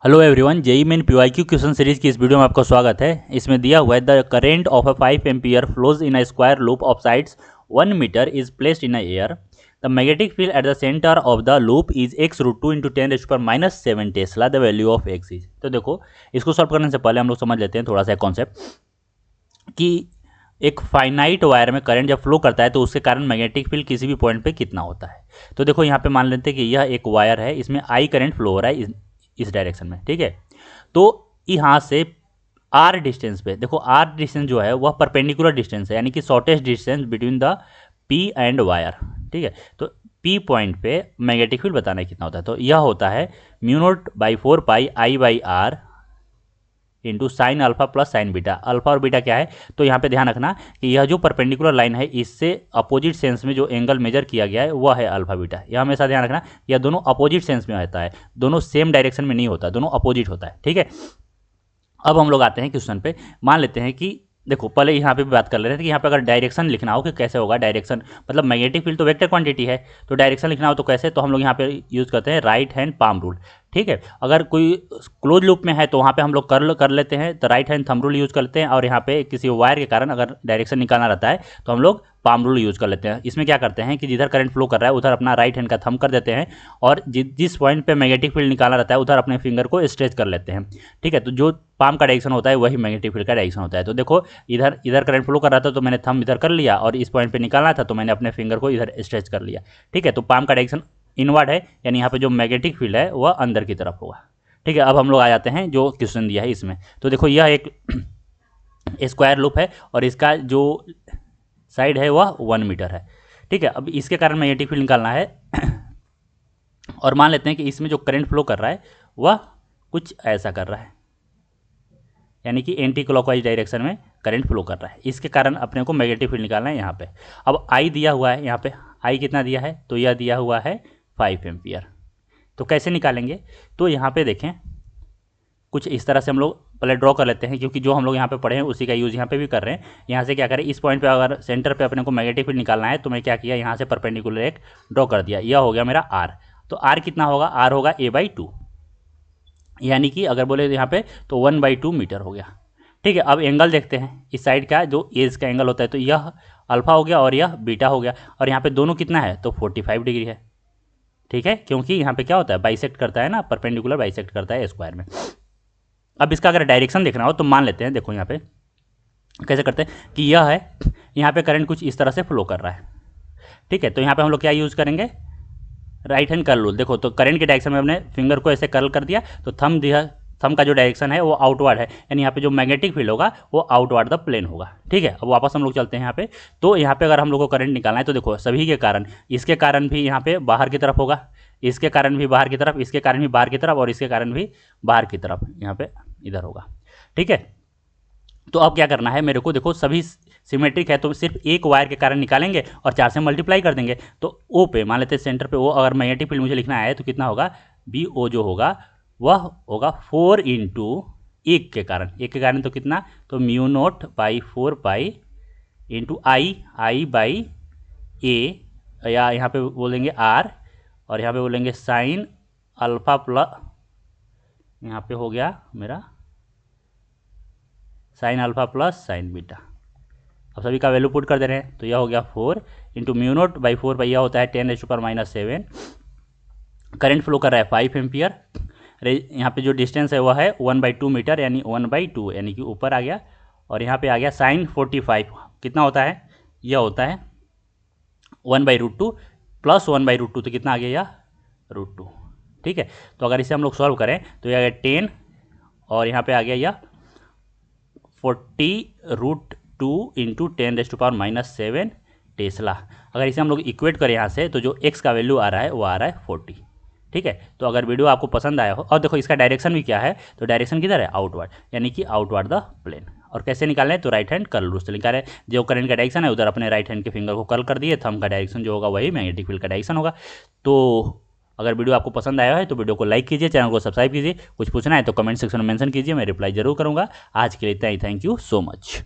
Hello everyone, JEE Main PYQ question series की इस video में आपका स्वागत है। इसमें दिया हुआ है the current of a 5 ampere flows in a square loop of sides 1 metre is placed in a air. The magnetic field at the centre of the loop is x√2 into 10⁻⁷ tesla. The value of x is. तो देखो, इसको solve करने से पहले हम लोग समझ लेते हैं थोड़ा सा कॉन्सेप्ट कि एक फाइनाइट वायर में करंट जब फ्लो करता है तो उसके कारण मैग्नेटिक फील्ड किसी भी पॉइंट पे कितना होता है। तो देखो यहाँ पे मान लेते हैं कि यह एक वायर है, इसमें आई करंट फ्लो हो रहा है इस डायरेक्शन में, ठीक है। तो यहाँ से आर डिस्टेंस पे देखो, आर डिस्टेंस जो है वह परपेंडिकुलर डिस्टेंस है, यानी कि shortest distance between the P and wire, ठीक है। तो पी पॉइंट पे मैग्नेटिक फील्ड बताना है कितना होता है, तो यह होता है μ0/4 I by r into sine alpha plus sine beta. Alpha और बीटा क्या है, तो यहाँ पे ध्यान रखना कि यह जो परपेंडिकुलर लाइन है इससे अपोजिट सेंस में जो एंगल मेजर किया गया है वह है अल्फा बीटा। यह हमेशा ध्यान रखना, यह दोनों अपोजिट सेंस में होता है, दोनों सेम डायरेक्शन में नहीं होता, दोनों अपोजिट होता है, ठीक है। अब हम लोग आते हैं क्वेश्चन पे। मान लेते हैं कि देखो, पहले यहाँ पे भी बात कर ले रहे थे कि यहाँ पे अगर डायरेक्शन लिखना हो कि कैसे होगा डायरेक्शन, मतलब मैग्नेटिक फील्ड तो वेक्टर क्वांटिटी है, तो डायरेक्शन लिखना हो तो कैसे, तो हम लोग यहाँ पे यूज़ करते हैं राइट हैंड पाम रूल, ठीक है। अगर कोई क्लोज लूप में है तो वहाँ पे हम लोग कर्ल कर लेते हैं, तो right hand thumb rule use कर लेते हैं। और यहाँ पे किसी वायर के कारण अगर डायरेक्शन निकालना रहता है तो हम लोग पाम रूल यूज़ कर लेते हैं। इसमें क्या करते हैं कि जिधर करंट फ्लो कर रहा है उधर अपना राइट हैंड का थंब कर देते हैं, और जिस पॉइंट पे मैग्नेटिक फील्ड निकालना रहता है उधर अपने फिंगर को स्ट्रेच कर लेते हैं, ठीक है। तो जो पाम का डायरेक्शन होता है वही मैग्नेटिक फील्ड का डायरेक्शन होता है। तो देखो, इधर इधर करंट फ्लो कर रहा था तो मैंने थंब इधर कर लिया, और इस पॉइंट पे निकालना था तो मैंने अपने फिंगर को इधर स्ट्रेच कर लिया, ठीक है। तो पाम का डायरेक्शन इनवर्ड है, यानी यहाँ पे जो मैग्नेटिक फील्ड है वह अंदर की तरफ होगा, ठीक है। अब हम लोग आ जाते हैं जो क्वेश्चन दिया है इसमें। तो देखो, यह एक स्क्वायर लूप है और इसका जो साइड है वह 1 मीटर है, ठीक है। अब इसके कारण मैग्नेटिक फील्ड निकालना है और मान लेते हैं कि इसमें जो करंट फ्लो कर रहा है वह कुछ ऐसा कर रहा है, यानी कि एंटी क्लॉकवाइज डायरेक्शन में करंट फ्लो कर रहा है। इसके कारण अपने को मैग्नेटिक फील्ड निकालना है यहाँ पे। अब आई दिया हुआ है, यहाँ पे आई कितना दिया है, तो यह दिया हुआ है 5 एम्पियर। तो कैसे निकालेंगे, तो यहाँ पे देखें कुछ इस तरह से हम लोग पहले ड्रॉ कर लेते हैं, क्योंकि जो हम लोग यहाँ पे पढ़े हैं उसी का यूज़ यहाँ पे भी कर रहे हैं। यहाँ से क्या करें, इस पॉइंट पे अगर सेंटर पे अपने को मैग्नेटिक फील्ड निकालना है तो मैं क्या किया, यहाँ से परपेंडिकुलर एक ड्रॉ कर दिया। यह हो गया मेरा आर। तो आर कितना होगा, आर होगा a/2, यानी कि अगर बोले यहाँ पे तो 1/2 मीटर हो गया, ठीक है। अब एंगल देखते हैं, इस साइड का जो एज का एंगल होता है तो यह अल्फा हो गया और यह बीटा हो गया, और यहाँ पे दोनों कितना है, तो 45 डिग्री है, ठीक है। क्योंकि यहाँ पे क्या होता है, बाइसेक्ट करता है ना, परपेंडिकुलर बाइसेक्ट करता है स्क्वायर में। अब इसका अगर डायरेक्शन देखना हो तो मान लेते हैं, देखो यहाँ पे कैसे करते हैं कि यह है, यहाँ पे करंट कुछ इस तरह से फ्लो कर रहा है, ठीक है। तो यहाँ पे हम लोग क्या यूज़ करेंगे, राइट हैंड कर्ल रूल। देखो, तो करंट के डायरेक्शन में हमने फिंगर को ऐसे कर्ल कर दिया, तो थंब का जो डायरेक्शन है वो आउटवर्ड है, यानी यहाँ पे जो मैग्नेटिक फील्ड होगा वो आउटवर्ड द प्लेन होगा, ठीक है। अब वापस हम लोग चलते हैं यहाँ पे। तो यहाँ पे अगर हम लोग को करंट निकालना है तो देखो, सभी के कारण, इसके कारण भी यहाँ पे बाहर की तरफ होगा, इसके कारण भी बाहर की तरफ, इसके कारण भी बाहर की तरफ, और इसके कारण भी बाहर की तरफ, यहाँ पे इधर होगा, ठीक है। तो अब क्या करना है मेरे को, देखो सभी सिमेट्रिक है तो सिर्फ एक वायर के कारण निकालेंगे और 4 से मल्टीप्लाई कर देंगे। तो ओ पे मान लेते हैं सेंटर पे, वो अगर मैग्नेटिक फील्ड मुझे लिखना है तो कितना होगा, बी ओ जो होगा वह होगा 4 इंटू एक के कारण तो कितना, तो μ0/4 पाई इंटू आई बाई ए, या यहाँ पे बोलेंगे आर, और यहाँ पे बोलेंगे साइन अल्फा प्लस, यहाँ पे हो गया मेरा sign alpha plus sine beta. अब सभी का वैल्यू पुट कर दे रहे हैं, तो यह हो गया 4 इंटू μ0/4 यह होता है 10⁻⁷। करंट फ्लो कर रहा है 5 एम्पियर। यहाँ पे जो डिस्टेंस है वह है 1/2 मीटर, यानी 1/2, यानी कि ऊपर आ गया। और यहाँ पे आ गया साइन 45 कितना होता है, यह होता है 1/√2 प्लस 1/√2, तो कितना आ गया यह √2, ठीक है। तो अगर इसे हम लोग सॉल्व करें तो यह आ गया 10, और यहाँ पे आ गया यह 40√2 इंटू 10⁻⁷ टेस्ला। अगर इसे हम लोग इक्वेट करें यहाँ से तो जो x का वैल्यू आ रहा है वो आ रहा है 40, ठीक है। तो अगर वीडियो आपको पसंद आया हो, और देखो इसका डायरेक्शन भी क्या है, तो डायरेक्शन किधर है, आउटवर्ड, यानी कि आउटवर्ड द प्लेन। और कैसे निकालना है, तो राइट हैंड कर्ल रूल से निकालें। जो करंट का डायरेक्शन है उधर अपने राइट हैंड के फिंगर को कर्ल कर दिए, थंब का डायरेक्शन जो होगा वही मैग्नेटिक फील्ड का डायरेक्शन होगा। तो अगर वीडियो आपको पसंद आया है तो वीडियो को लाइक कीजिए, चैनल को सब्सक्राइब कीजिए। कुछ पूछना है तो कमेंट सेक्शन में मेंशन कीजिए, मैं रिप्लाई जरूर करूँगा। आज के लिए इतना ही, थैंक यू सो मच।